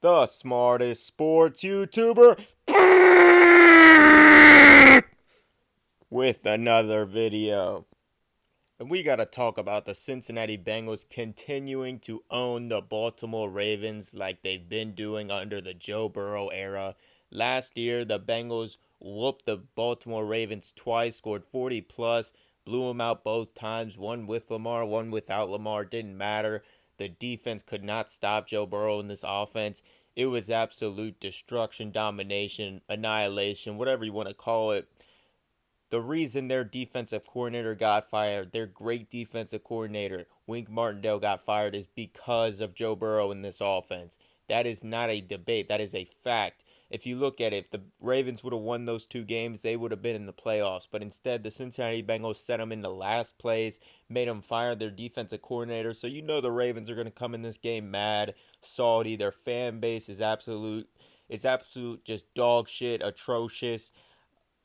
the smartest sports YouTuber, with another video. And we got to talk about the Cincinnati Bengals continuing to own the Baltimore Ravens like they've been doing under the Joe Burrow era. Last year, the Bengals whooped the Baltimore Ravens twice, scored 40 plus, blew them out both times, one with Lamar, one without Lamar. Didn't matter. The defense could not stop Joe Burrow in this offense. It was absolute destruction, domination, annihilation, whatever you want to call it. The reason their defensive coordinator got fired, their great defensive coordinator, Wink Martindale, got fired is because of Joe Burrow in this offense. That is not a debate. That is a fact. If you look at it, if the Ravens would have won those two games, they would have been in the playoffs. But instead, the Cincinnati Bengals set them in the last place, made them fire their defensive coordinator. So you know the Ravens are going to come in this game mad, salty. Their fan base is absolute. It's absolute just dog shit, atrocious.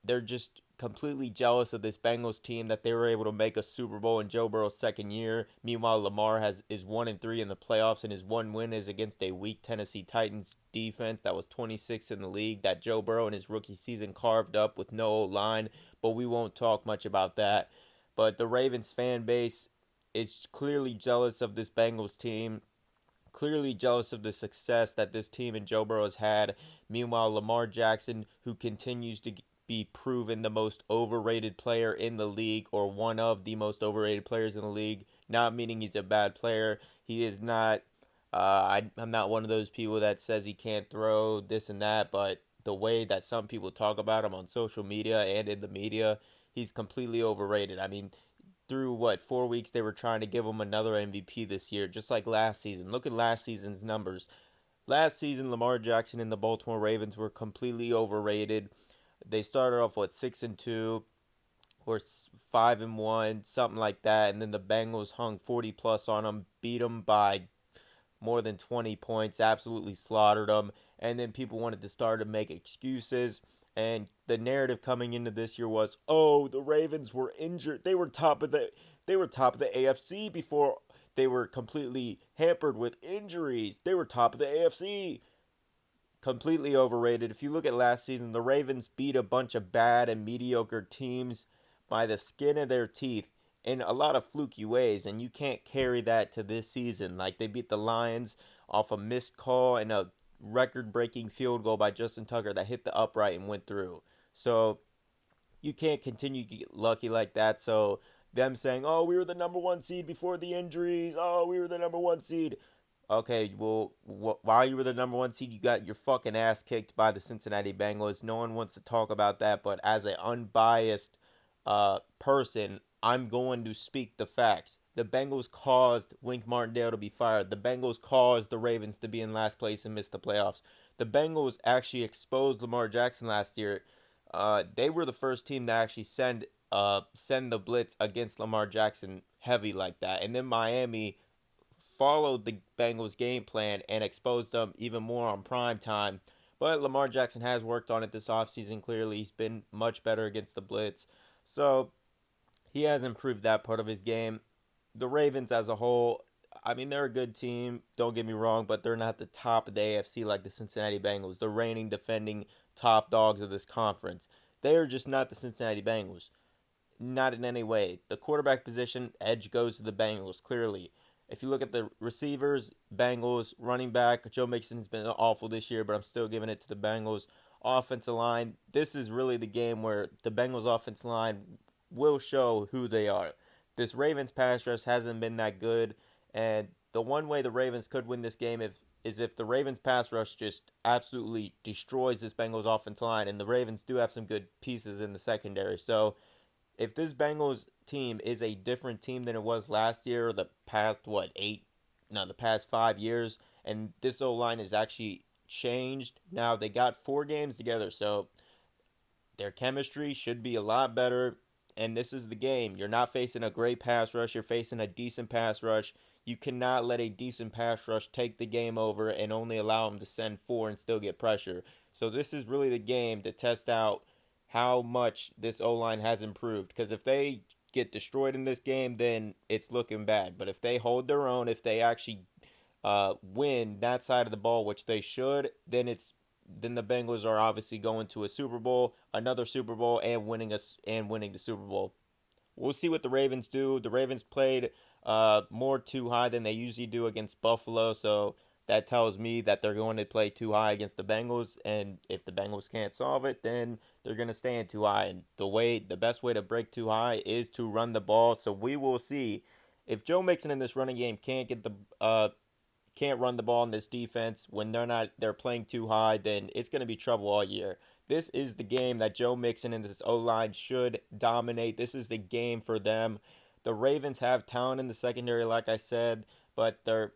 They're just completely jealous of this Bengals team that they were able to make a Super Bowl in Joe Burrow's second year. Meanwhile, Lamar is 1-3 in the playoffs, and his one win is against a weak Tennessee Titans defense that was 26th in the league that Joe Burrow in his rookie season carved up with no line. But we won't talk much about that. But the Ravens fan base is clearly jealous of this Bengals team. Clearly jealous of the success that this team and Joe Burrow has had. Meanwhile, Lamar Jackson, who continues to be proven the most overrated player in the league, or one of the most overrated players in the league, not meaning he's a bad player. He is not. I'm not one of those people that says he can't throw this and that, but the way that some people talk about him on social media and in the media, he's completely overrated. I mean, through what, 4 weeks they were trying to give him another MVP this year, just like last season. Look at last season's numbers. Last season, Lamar Jackson and the Baltimore Ravens were completely overrated. They started off with 6-2 or 5-1, something like that, and then the Bengals hung 40 plus on them, beat them by more than 20 points, absolutely slaughtered them, and then people wanted to start to make excuses. And the narrative coming into this year was, "Oh, the Ravens were injured. They were top of the AFC before they were completely hampered with injuries. They were top of the AFC." Completely overrated. If you look at last season, the Ravens beat a bunch of bad and mediocre teams by the skin of their teeth in a lot of fluky ways, and you can't carry that to this season. Like, they beat the Lions off a missed call and a record-breaking field goal by Justin Tucker that hit the upright and went through. So you can't continue to get lucky like that. So them saying, "Oh, we were the number one seed before the injuries. Oh, we were the number one seed." Okay, well, while you were the number one seed, you got your fucking ass kicked by the Cincinnati Bengals. No one wants to talk about that, but as an unbiased person, I'm going to speak the facts. The Bengals caused Wink Martindale to be fired. The Bengals caused the Ravens to be in last place and miss the playoffs. The Bengals actually exposed Lamar Jackson last year. They were the first team to actually send the blitz against Lamar Jackson heavy like that, and then Miami followed the Bengals game plan and exposed them even more on prime time. But Lamar Jackson has worked on it this offseason. Clearly, he's been much better against the blitz. So he has improved that part of his game. The Ravens as a whole, I mean, they're a good team, don't get me wrong, but they're not the top of the AFC like the Cincinnati Bengals. The reigning, defending top dogs of this conference. They are just not the Cincinnati Bengals. Not in any way. The quarterback position, edge goes to the Bengals, clearly. If you look at the receivers, Bengals, running back, Joe Mixon's been awful this year, but I'm still giving it to the Bengals. Offensive line, this is really the game where the Bengals offensive line will show who they are. This Ravens pass rush hasn't been that good, and the one way the Ravens could win this game is if the Ravens pass rush just absolutely destroys this Bengals offensive line, and the Ravens do have some good pieces in the secondary. So if this Bengals team is a different team than it was last year or the past the past 5 years, and this O line is actually changed. Now they got 4 games together, so their chemistry should be a lot better. And this is the game. You're not facing a great pass rush. You're facing a decent pass rush. You cannot let a decent pass rush take the game over and only allow them to send four and still get pressure. So this is really the game to test out how much this O-line has improved. Because if they get destroyed in this game, then it's looking bad. But if they hold their own, if they actually win that side of the ball, which they should, then the Bengals are obviously going to a Super Bowl, another Super Bowl, and winning the Super Bowl. We'll see what the Ravens do. The Ravens played more too high than they usually do against Buffalo, so that tells me that they're going to play too high against the Bengals, and if the Bengals can't solve it, then they're going to stand too high. And the best way to break too high is to run the ball. So we will see if Joe Mixon in this running game can't run the ball in this defense when they're playing too high, then it's going to be trouble all year. This is the game that Joe Mixon and this O-line should dominate. This is the game for them. The Ravens have talent in the secondary, like I said, but their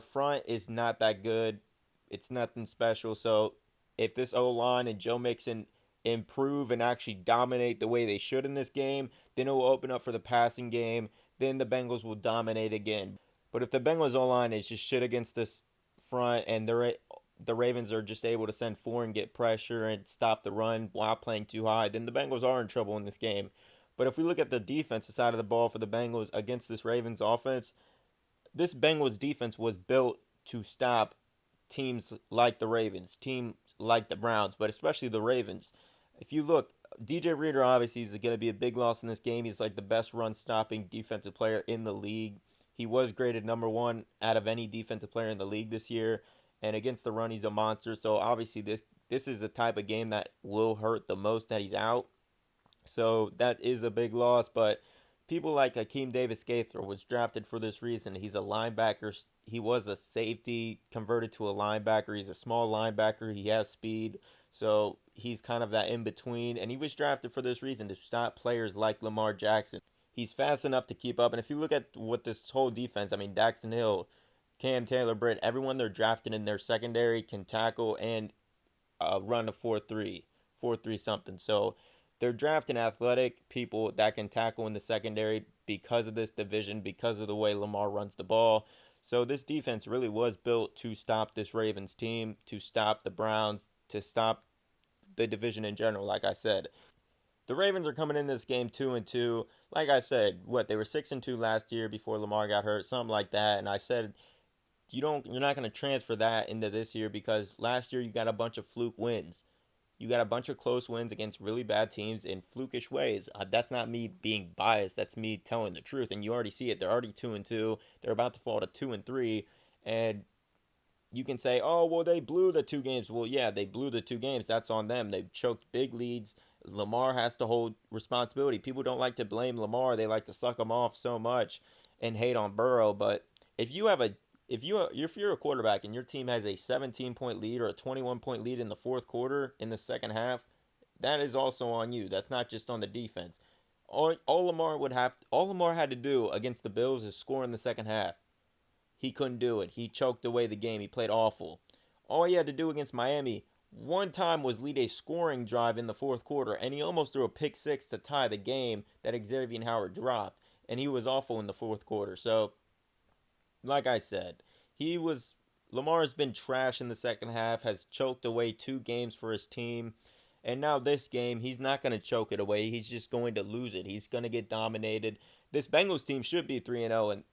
front is not that good. It's nothing special. So if this O-line and Joe Mixon improve and actually dominate the way they should in this game, then it will open up for the passing game. Then the Bengals will dominate again. But if the Bengals O-line is just shit against this front and the Ravens are just able to send four and get pressure and stop the run while playing too high, then the Bengals are in trouble in this game. But if we look at the defensive side of the ball for the Bengals against this Ravens offense, this Bengals defense was built to stop teams like the Ravens, teams like the Browns, but especially the Ravens. If you look, DJ Reader obviously is going to be a big loss in this game. He's like the best run stopping defensive player in the league. He was graded number one out of any defensive player in the league this year. And against the run, he's a monster. So obviously this is the type of game that will hurt the most that he's out. So that is a big loss. But people like Hakeem Davis Gaither was drafted for this reason. He's a linebacker. He was a safety converted to a linebacker. He's a small linebacker. He has speed. So he's kind of that in between. And he was drafted for this reason to stop players like Lamar Jackson. He's fast enough to keep up. And if you look at what this whole defense, I mean, Daxton Hill, Cam Taylor Britt, everyone they're drafted in their secondary can tackle and run a 4-3, 4-3 something. So they're drafting athletic people that can tackle in the secondary because of this division, because of the way Lamar runs the ball. So this defense really was built to stop this Ravens team, to stop the Browns, to stop the division in general, like I said. The Ravens are coming in this game 2-2. Like I said, they were 6-2 last year before Lamar got hurt, something like that. And I said you're not going to transfer that into this year because last year you got a bunch of fluke wins. You got a bunch of close wins against really bad teams in flukish ways. That's not me being biased. That's me telling the truth. And you already see it. They're already 2-2. They're about to fall to 2-3. And you can say, oh, well, they blew the two games. Well, yeah, they blew the two games. That's on them. They've choked big leads. Lamar has to hold responsibility. People don't like to blame Lamar. They like to suck him off so much and hate on Burrow. But if you have a if you're a quarterback and your team has a 17-point lead or a 21-point lead in the fourth quarter in the second half, that is also on you. That's not just on the defense. All Lamar had to do against the Bills is score in the second half. He couldn't do it. He choked away the game. He played awful. All he had to do against Miami one time was lead a scoring drive in the fourth quarter, and he almost threw a pick six to tie the game that Xavier Howard dropped, and he was awful in the fourth quarter. So like I said, Lamar's been trash in the second half, has choked away two games for his team. And now this game, he's not going to choke it away. He's just going to lose it. He's going to get dominated. This Bengals team should be 3-0, and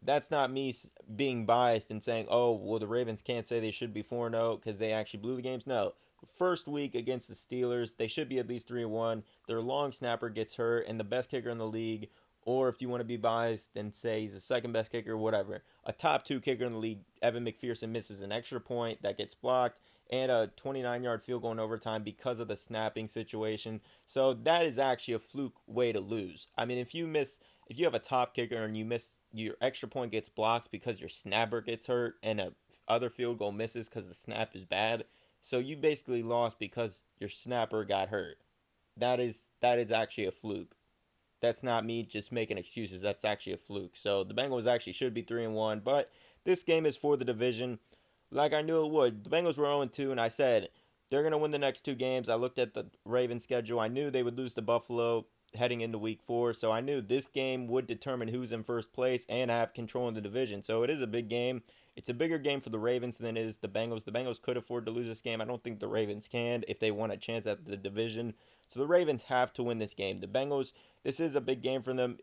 that's not me being biased and saying, oh, well, the Ravens can't say they should be 4-0 because they actually blew the games. No. First week against the Steelers, they should be at least 3-1. Their long snapper gets hurt, and the best kicker in the league, or if you want to be biased and say he's the second best kicker, whatever, a top two kicker in the league, Evan McPherson, misses an extra point that gets blocked and a 29-yard field goal in overtime because of the snapping situation. So that is actually a fluke way to lose. I mean, if you have a top kicker and you miss, your extra point gets blocked because your snapper gets hurt and a other field goal misses because the snap is bad. So you basically lost because your snapper got hurt. That is actually a fluke. That's not me just making excuses. That's actually a fluke. So the Bengals actually should be 3-1, but this game is for the division. Like I knew it would. The Bengals were 0-2, and I said they're going to win the next two games. I looked at the Ravens schedule. I knew they would lose to Buffalo heading into week 4, so I knew this game would determine who's in first place and have control in the division. So it is a big game. It's a bigger game for the Ravens than it is the Bengals. The Bengals could afford to lose this game. I don't think the Ravens can if they want a chance at the division. So the Ravens have to win this game. The Bengals, this is a big game for them.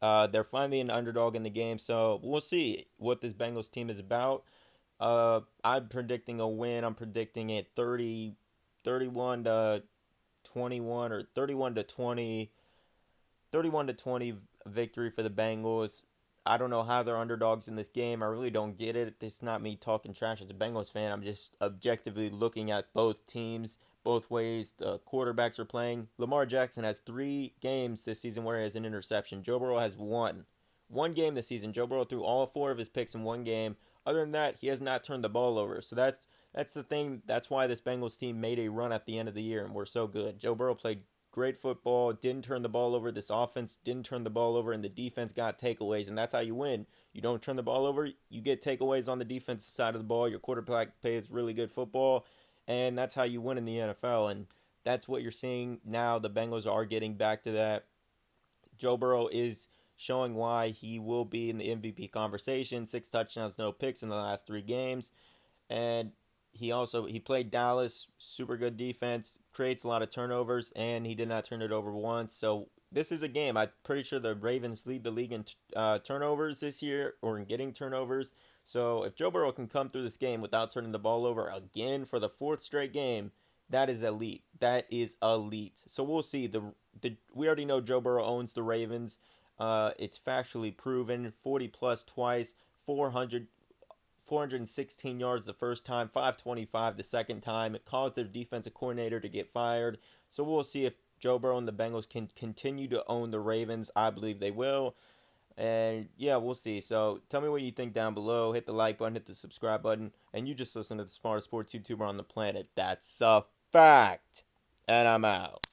They're finally an underdog in the game, so we'll see what this Bengals team is about. I'm predicting a win. I'm predicting it 30, 31 to 21 or 31 to 20, 31 to 20 victory for the Bengals. I don't know how they're underdogs in this game. I really don't get it. It's not me talking trash as a Bengals fan. I'm just objectively looking at both teams, both ways the quarterbacks are playing. Lamar Jackson has 3 games this season where he has an interception. Joe Burrow has one. One game this season. Joe Burrow threw all 4 of his picks in one game. Other than that, he has not turned the ball over. So that's the thing. That's why this Bengals team made a run at the end of the year and we're so good. Joe Burrow played great football, didn't turn the ball over. This offense didn't turn the ball over, and the defense got takeaways, and that's how you win. You don't turn the ball over, you get takeaways on the defensive side of the ball. Your quarterback plays really good football, and that's how you win in the NFL. And that's what you're seeing now. The Bengals are getting back to that. Joe Burrow is showing why he will be in the MVP conversation. 6 touchdowns, no picks in the last 3 games. And he played Dallas, super good defense, creates a lot of turnovers, and he did not turn it over once. So this is a game. I'm pretty sure the Ravens lead the league in turnovers this year, or in getting turnovers. So if Joe Burrow can come through this game without turning the ball over again for the 4th straight game, that is elite. That is elite. So we'll see. The we already know Joe Burrow owns the Ravens. It's factually proven. 40 plus twice, 416 yards the first time, 525 the second time. It caused their defensive coordinator to get fired. So we'll see if Joe Burrow and the Bengals can continue to own the Ravens. I believe they will. And yeah, we'll see. So tell me what you think down below. Hit the like button, hit the subscribe button. And you just listen to the smartest sports YouTuber on the planet. That's a fact. And I'm out.